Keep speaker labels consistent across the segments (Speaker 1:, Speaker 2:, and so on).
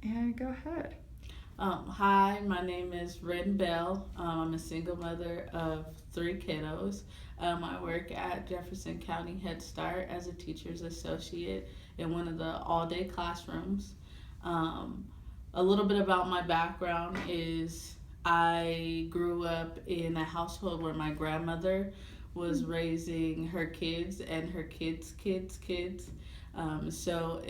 Speaker 1: And go ahead.
Speaker 2: Hi, my name is Rynn Bell. I'm a single mother of three kiddos. I work at Jefferson County Head Start as a teacher's associate in one of the all day classrooms. Um, a little bit about my background is I grew up in a household where my grandmother was raising her kids and her kids. So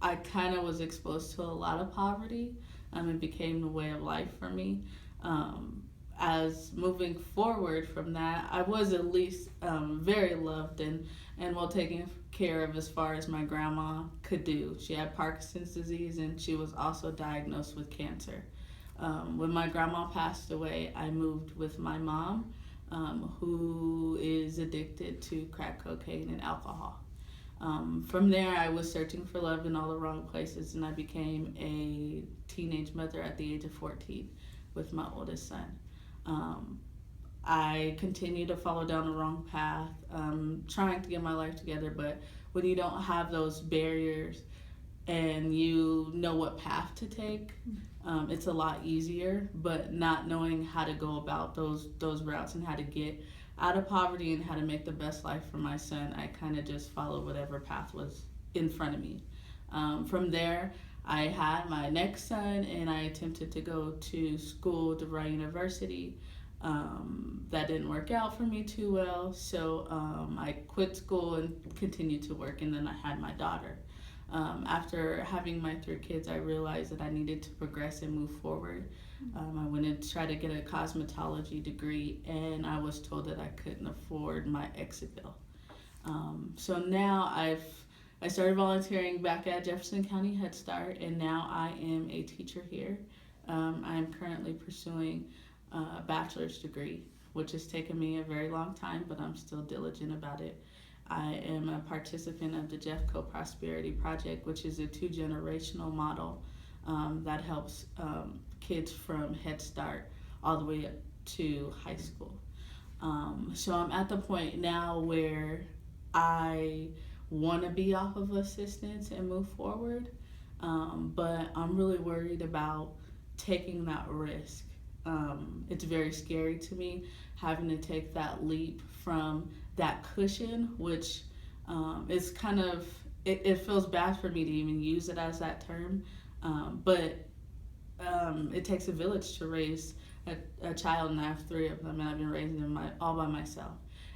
Speaker 2: I kind of was exposed to a lot of poverty. It became the way of life for me. Um, as moving forward from that, I was at least very loved and well taken care of as far as my grandma could do. She had Parkinson's disease and she was also diagnosed with cancer. When my grandma passed away, I moved with my mom, who is addicted to crack cocaine and alcohol. From there, I was searching for love in all the wrong places, and I became a teenage mother at the age of 14 with my oldest son. Um, I continued to follow down the wrong path, trying to get my life together, but when you don't have those barriers and you know what path to take, it's a lot easier. But not knowing how to go about those routes and how to get out of poverty and how to make the best life for my son, I kind of just followed whatever path was in front of me. From there, I had my next son and I attempted to go to school, DeVry University. That didn't work out for me too well, so I quit school and continued to work, and then I had my daughter. After having my three kids, I realized that I needed to progress and move forward. I went to try to get a cosmetology degree, and I was told that I couldn't afford my exit bill. So now I started volunteering back at Jefferson County Head Start, and now I am a teacher here. I am currently pursuing a bachelor's degree, which has taken me a very long time, but I'm still diligent about it. I am a participant of the Jeffco Prosperity Project, which is a 2 generational model that helps kids from Head Start all the way up to high school. So I'm at the point now where I want to be off of assistance and move forward, but I'm really worried about taking that risk. It's very scary to me having to take that leap from that cushion, which is kind of, it feels bad for me to even use it as that term, but it takes a village to raise a child, and I have three of them, and I've been raising them all by myself.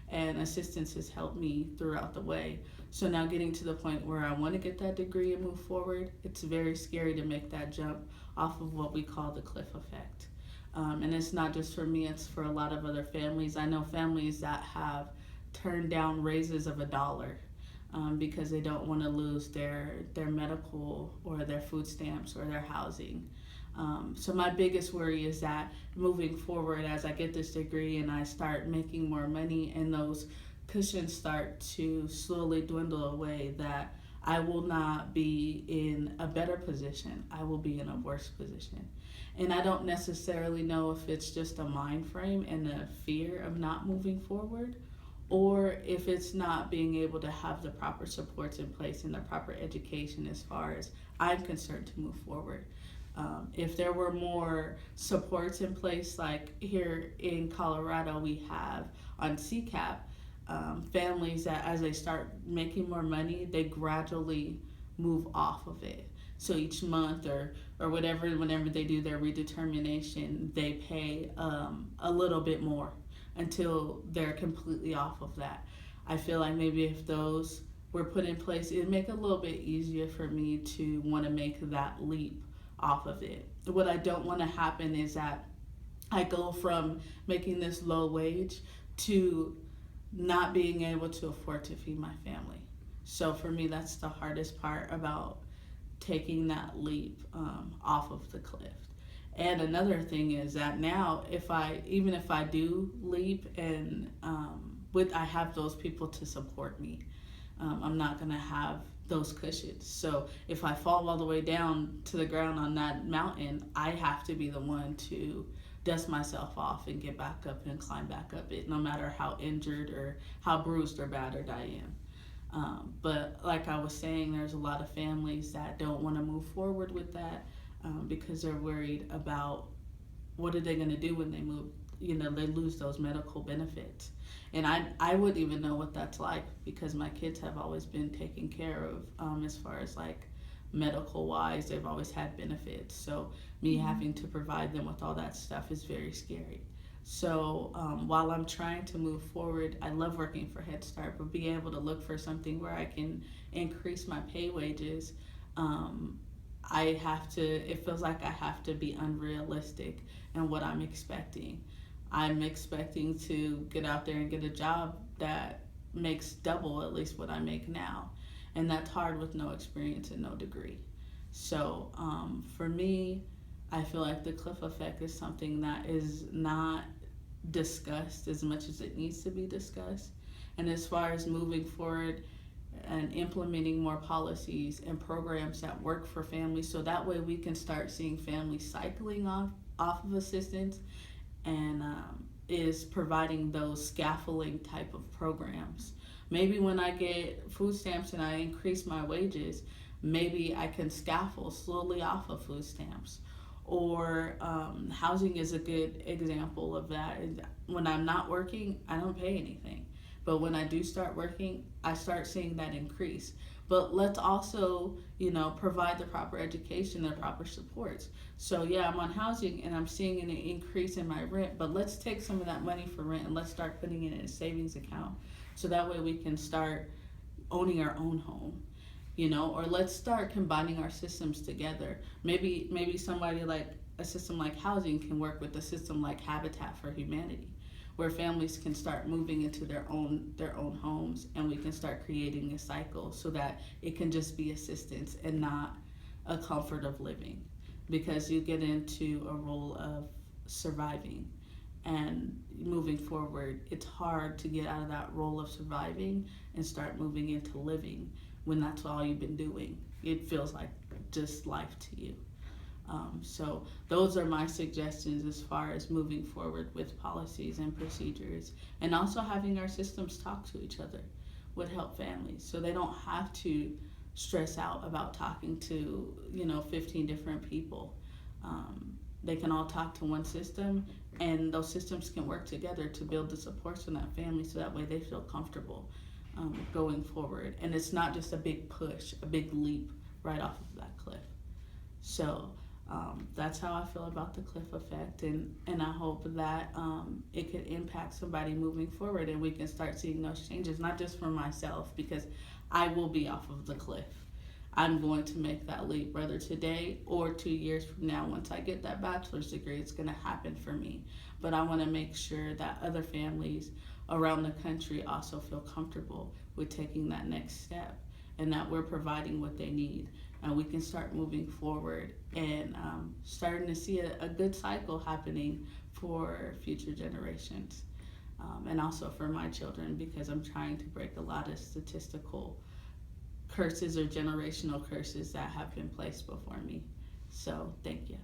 Speaker 2: And assistance has helped me throughout the way. So now getting to the point where I want to get that degree and move forward, it's very scary to make that jump off of what we call the cliff effect. And it's not just for me, it's for a lot of other families. I know families that have turned down raises of $1 because they don't want to lose their medical or their food stamps or their housing. So my biggest worry is that moving forward, as I get this degree and I start making more money and those cushions start to slowly dwindle away, that I will not be in a better position. I will be in a worse position. And I don't necessarily know if it's just a mind frame and a fear of not moving forward, or if it's not being able to have the proper supports in place and the proper education as far as I'm concerned to move forward. If there were more supports in place, like here in Colorado, we have on CCAP, families that as they start making more money, they gradually move off of it. So each month or whatever, whenever they do their redetermination, they pay a little bit more until they're completely off of that. I feel like maybe if those were put in place, it'd make it a little bit easier for me to want to make that leap off of it. What I don't want to happen is that I go from making this low wage to not being able to afford to feed my family. So for me, that's the hardest part about taking that leap off of the cliff. And another thing is that now, even if I do leap and I have those people to support me, I'm not gonna have those cushions. So if I fall all the way down to the ground on that mountain, I have to be the one to dust myself off and get back up and climb back up it, no matter how injured or how bruised or battered I am. But like I was saying, there's a lot of families that don't want to move forward with that. because they're worried about what are they going to do when they move. They lose those medical benefits. And I wouldn't even know what that's like because my kids have always been taken care of, as far as like medical wise. They've always had benefits. So me having to provide them with all that stuff is very scary. So while I'm trying to move forward, I love working for Head Start, but being able to look for something where I can increase my pay wages, it feels like I have to be unrealistic in what I'm expecting. I'm expecting to get out there and get a job that makes double at least what I make now. And that's hard with no experience and no degree. So for me, I feel like the cliff effect is something that is not discussed as much as it needs to be discussed. And as far as moving forward and implementing more policies and programs that work for families, so that way we can start seeing families cycling off of assistance, and is providing those scaffolding type of programs. Maybe when I get food stamps and I increase my wages, maybe I can scaffold slowly off of food stamps. Or housing is a good example of that. When I'm not working, I don't pay anything. But when I do start working, I start seeing that increase. But let's also, provide the proper education and proper supports. So yeah, I'm on housing and I'm seeing an increase in my rent, but let's take some of that money for rent and let's start putting it in a savings account. So that way we can start owning our own home. Or let's start combining our systems together. Maybe somebody like a system like housing can work with a system like Habitat for Humanity, where families can start moving into their own homes, and we can start creating a cycle so that it can just be assistance and not a comfort of living, because you get into a role of surviving, and moving forward, it's hard to get out of that role of surviving and start moving into living when that's all you've been doing. It feels like just life to you. So those are my suggestions as far as moving forward with policies and procedures, and also having our systems talk to each other would help families so they don't have to stress out about talking to 15 different people. They can all talk to one system, and those systems can work together to build the supports in that family so that way they feel comfortable going forward, and it's not just a big push, a big leap right off of that cliff. So that's how I feel about the cliff effect, and I hope that it could impact somebody moving forward, and we can start seeing those changes, not just for myself, because I will be off of the cliff. I'm going to make that leap, whether today or 2 years from now. Once I get that bachelor's degree, it's going to happen for me. But I want to make sure that other families around the country also feel comfortable with taking that next step, and that we're providing what they need. And we can start moving forward and starting to see a good cycle happening for future generations. And also for my children, because I'm trying to break a lot of statistical curses or generational curses that have been placed before me. So thank you.